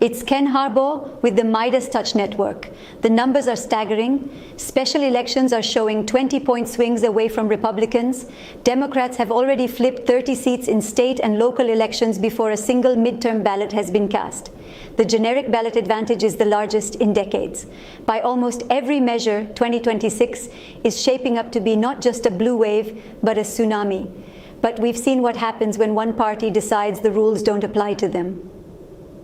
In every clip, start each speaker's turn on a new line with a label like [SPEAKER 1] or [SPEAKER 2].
[SPEAKER 1] It's Ken Harbaugh with the Midas Touch Network. The numbers are staggering. Special elections are showing 20-point swings away from Republicans. Democrats have already flipped 30 seats in state and local elections before a single midterm ballot has been cast. The generic ballot advantage is the largest in decades. By almost every measure, 2026 is shaping up to be not just a blue wave, but a tsunami. But we've seen what happens when one party decides the rules don't apply to them.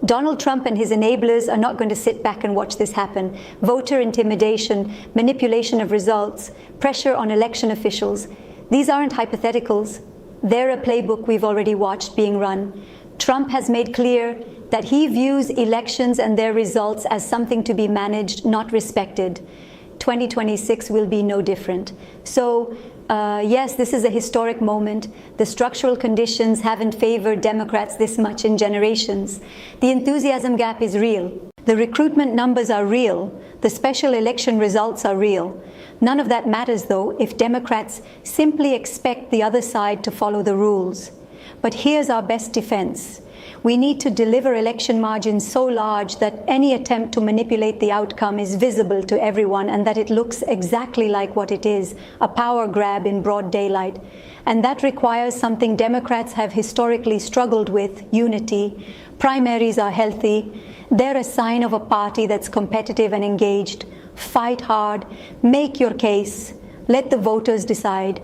[SPEAKER 1] Donald Trump and his enablers are not going to sit back and watch this happen. Voter intimidation, manipulation of results, pressure on election officials. These aren't hypotheticals. They're a playbook we've already watched being run. Trump has made clear that he views elections and their results as something to be managed, not respected. 2026 will be no different. So, yes, this is a historic moment. The structural conditions haven't favored Democrats this much in generations. The enthusiasm gap is real. The recruitment numbers are real. The special election results are real. None of that matters, though, if Democrats simply expect the other side to follow the rules. But here's our best defense. We need to deliver election margins so large that any attempt to manipulate the outcome is visible to everyone and that it looks exactly like what it is, a power grab in broad daylight. And that requires something Democrats have historically struggled with, unity. Primaries are healthy. They're a sign of a party that's competitive and engaged. Fight hard, make your case, let the voters decide.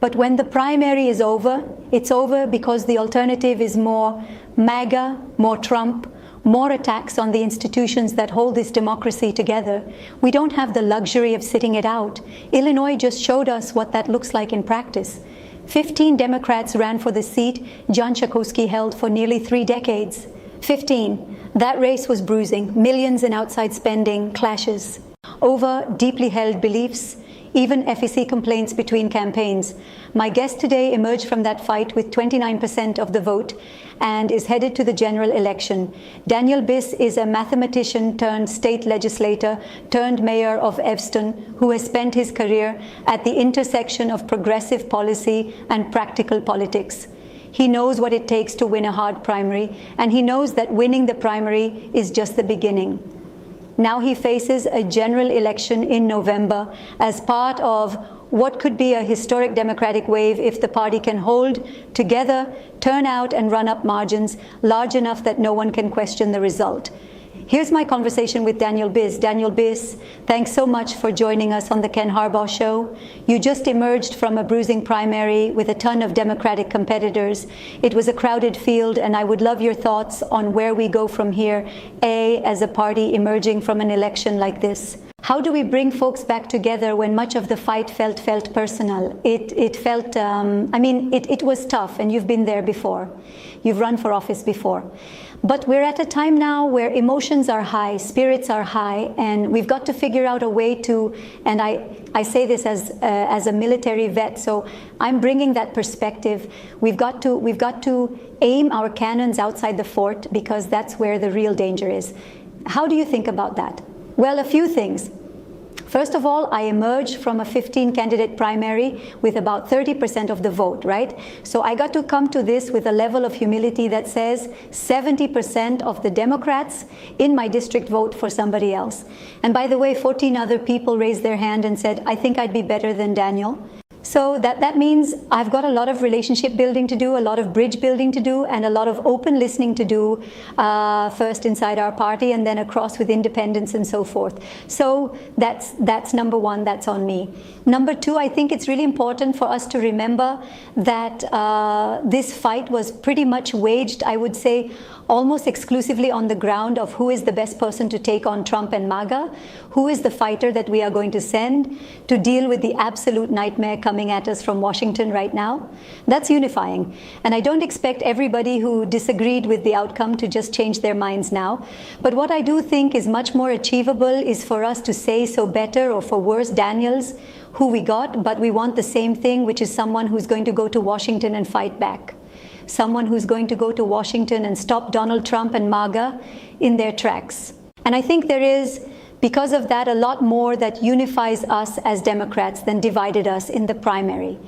[SPEAKER 1] But when the primary is over, it's over because the alternative is more MAGA, more Trump, more attacks on the institutions that hold this democracy together. We don't have the luxury of sitting it out. Illinois just showed us what that looks like in practice. 15 Democrats ran for the seat Jan Schakowsky held for nearly 3 decades. 15. That race was bruising, millions in outside spending, clashes over deeply held beliefs, even FEC complaints between campaigns. My guest today emerged from that fight with 29% of the vote and is headed to the general election. Daniel Biss is a mathematician turned state legislator turned mayor of Evanston who has spent his career at the intersection of progressive policy and practical politics. He knows what it takes to win a hard primary, and he knows that winning the primary is just the beginning. Now he faces a general election in November as part of what could be a historic Democratic wave if the party can hold together, turn out and run up margins large enough that no one can question the result. Here's my conversation with Daniel Biss. Daniel Biss, thanks so much for joining us on the Ken Harbaugh Show. You just emerged from a bruising primary with a ton of Democratic competitors. It was a crowded field, and I would love your thoughts on where we go from here, as a party emerging from an election like this. How do we bring folks back together when much of the fight felt personal? It felt, it was tough, and you've been there before. You've run for office before. But we're at a time now where emotions are high, spirits are high, and we've got to figure out a way to, and I say this as a military vet, so I'm bringing that perspective. We've got to aim our cannons outside the fort because that's where the real danger is. How do you think about that? Well, a few things. First of all, I emerged from a 15-candidate primary with about 30% of the vote, right? So I got to come to this with a level of humility that says 70% of the Democrats in my district vote for somebody else. And by the way, 14 other people raised their hand and said, I think I'd be better than Daniel. So that means I've got a lot of relationship building to do, a lot of bridge building to do, and a lot of open listening to do, first inside our party and then across with independents and so forth. So that's number one, that's on me. Number two, I think it's really important for us to remember that this fight was pretty much waged, I would say, almost exclusively on the ground of who is the best person to take on Trump and MAGA, who is the fighter that we are going to send to deal with the absolute nightmare coming at us from Washington right now. That's unifying. And I don't expect everybody who disagreed with the outcome to just change their minds now. But what I do think is much more achievable is for us to say, so better or for worse, Daniels, who we got, but we want the same thing, which is someone who's going to go to Washington and fight back. Someone who's going to go to Washington and stop Donald Trump and MAGA in their tracks. And I think there is, because of that, a lot more that unifies us as Democrats than divided us in the primary.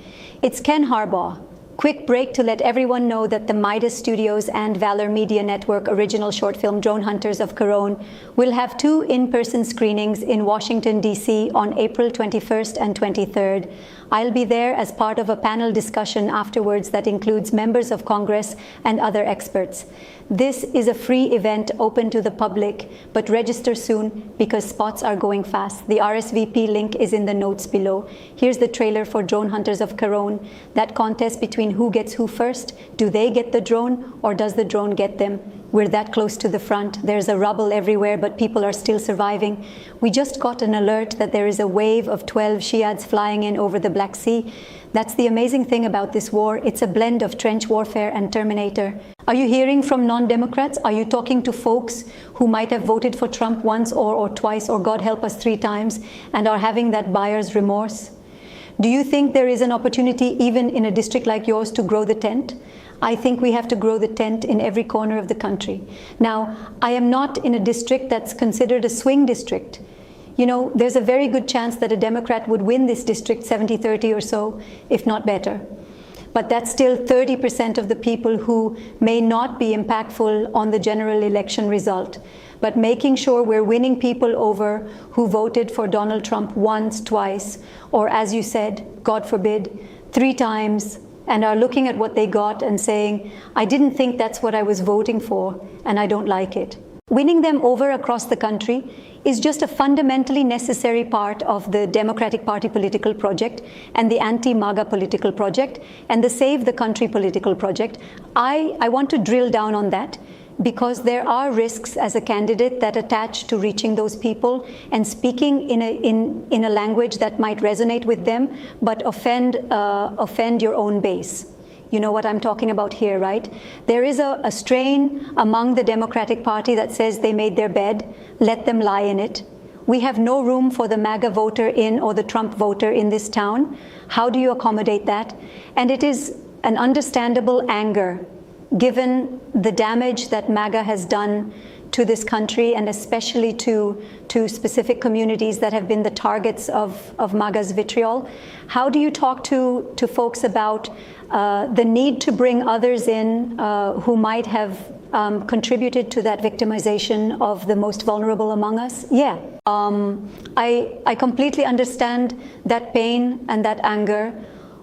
[SPEAKER 1] It's Ken Harbaugh, Quick break to let everyone know that the Midas Studios and Valor Media Network original short film Drone Hunters of Caron will have 2 in-person screenings in Washington, D.C. on April 21st and 23rd. I'll be there as part of a panel discussion afterwards that includes members of Congress and other experts. This is a free event open to the public, but register soon because spots are going fast. The RSVP link is in the notes below. Here's the trailer for Drone Hunters of Caron, that contest between who gets who first. Do they get the drone or does the drone get them? We're that close to the front. There's a rubble everywhere, but people are still surviving. We just got an alert that there is a wave of 12 Shiads flying in over the Black Sea. That's the amazing thing about this war. It's a blend of trench warfare and Terminator. Are you hearing from non-Democrats? Are you talking to folks who might have voted for Trump once or twice, or God help us 3 times, and are having that buyer's remorse? Do you think there is an opportunity, even in a district like yours, to grow the tent? I think we have to grow the tent in every corner of the country. Now, I am not in a district that's considered a swing district. You know, there's a very good chance that a Democrat would win this district 70-30 or so, if not better. But that's still 30% of the people who may not be impactful on the general election result. But making sure we're winning people over who voted for Donald Trump once, twice, or as you said, God forbid, 3 times, and are looking at what they got and saying, I didn't think that's what I was voting for, and I don't like it. Winning them over across the country is just a fundamentally necessary part of the Democratic Party political project and the anti-MAGA political project and the Save the Country political project. I want to drill down on that, because there are risks as a candidate that attach to reaching those people and speaking in a language that might resonate with them, but offend your own base. You know what I'm talking about here, right? There is a strain among the Democratic Party that says they made their bed, let them lie in it. We have no room for the MAGA voter in or the Trump voter in this town. How do you accommodate that? And it is an understandable anger, given the damage that MAGA has done to this country, and especially to specific communities that have been the targets of MAGA's vitriol. How do you talk to folks about the need to bring others in who might have contributed to that victimization of the most vulnerable among us? Yeah, I completely understand that pain and that anger.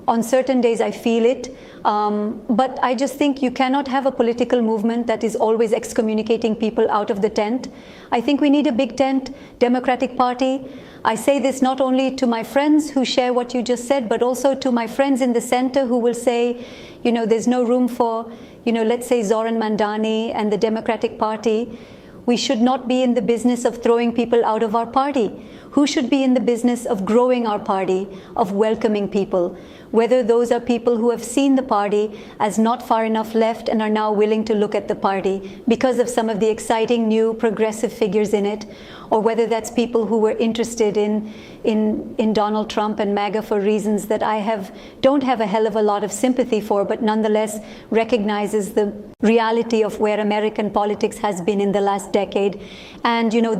[SPEAKER 1] On certain days I feel it, but I just think you cannot have a political movement that is always excommunicating people out of the tent. I think we need a big tent, Democratic Party. I say this not only to my friends who share what you just said, but also to my friends in the center who will say, you know, there's no room for, you know, let's say Zoran Mandani and the Democratic Party. We should not be in the business of throwing people out of our party. Who should be in the business of growing our party, of welcoming people? Whether those are people who have seen the party as not far enough left and are now willing to look at the party because of some of the exciting new progressive figures in it, or whether that's people who were interested in Donald Trump and MAGA for reasons that don't have a hell of a lot of sympathy for, but nonetheless recognizes the reality of where American politics has been in the last decade. And you know,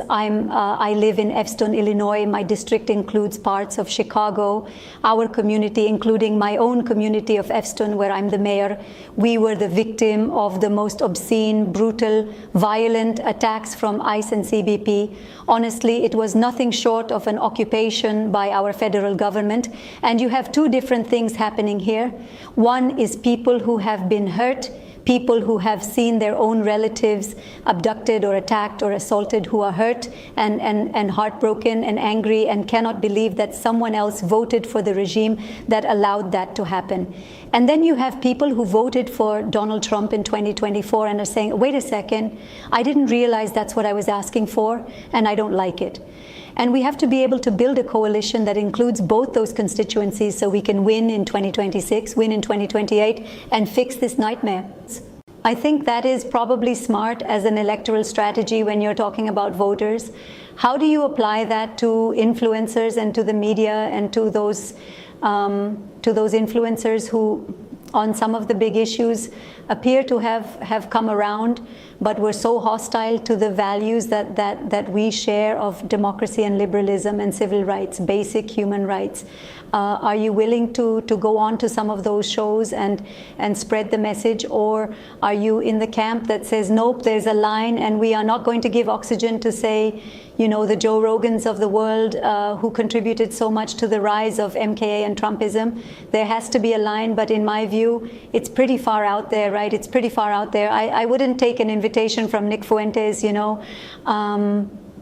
[SPEAKER 1] I live in Evanston, Illinois. My district includes parts of Chicago. Our community, including my own community of Evanston, where I'm the mayor, we were the victim of the most obscene, brutal, violent attacks from ICE and CBP. Honestly, it was nothing short of an occupation by our federal government. And you have 2 different things happening here. One is people who have been hurt, people who have seen their own relatives abducted or attacked or assaulted, who are hurt and heartbroken and angry and cannot believe that someone else voted for the regime that allowed that to happen. And then you have people who voted for Donald Trump in 2024 and are saying, wait a second, I didn't realize that's what I was asking for, and I don't like it. And we have to be able to build a coalition that includes both those constituencies so we can win in 2026, win in 2028, and fix this nightmare. I think that is probably smart as an electoral strategy when you're talking about voters. How do you apply that to influencers and to the media and to those influencers who on some of the big issues appear to have come around, but we're so hostile to the values that we share of democracy and liberalism and civil rights, basic human rights. Are you willing to go on to some of those shows and spread the message, or are you in the camp that says, nope, there's a line and we are not going to give oxygen to, say, you know, the Joe Rogans of the world who contributed so much to the rise of MKA and Trumpism? There has to be a line, but in my view, it's pretty far out there, right? It's pretty far out there. I wouldn't take an invitation from Nick Fuentes, you know,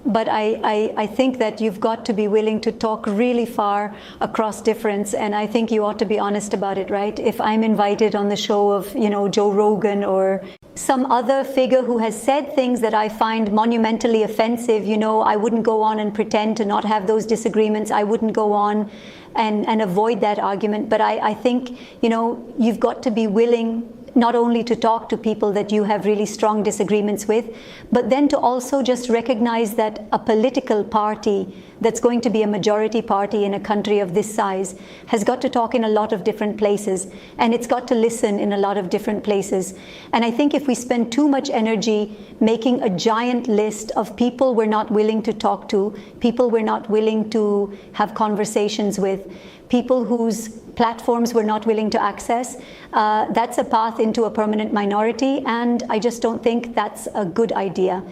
[SPEAKER 1] but I think that you've got to be willing to talk really far across difference, and I think you ought to be honest about it, right? If I'm invited on the show of, you know, Joe Rogan or some other figure who has said things that I find monumentally offensive, you know, I wouldn't go on and pretend to not have those disagreements. I wouldn't go on and avoid that argument. But I think, you know, you've got to be willing not only to talk to people that you have really strong disagreements with, but then to also just recognize that a political party that's going to be a majority party in a country of this size has got to talk in a lot of different places, and it's got to listen in a lot of different places. And I think if we spend too much energy making a giant list of people we're not willing to talk to, people we're not willing to have conversations with, people whose platforms we're not willing to access, that's a path into a permanent minority, and I just don't think that's a good idea.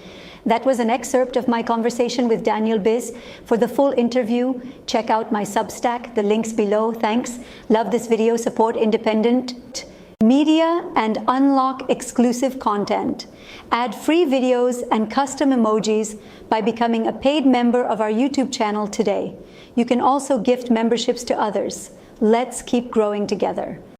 [SPEAKER 1] That was an excerpt of my conversation with Daniel Biss. For the full interview, check out my Substack, the link's below. Thanks. Love this video, support independent media, and unlock exclusive content. Add free videos and custom emojis by becoming a paid member of our YouTube channel today. You can also gift memberships to others. Let's keep growing together.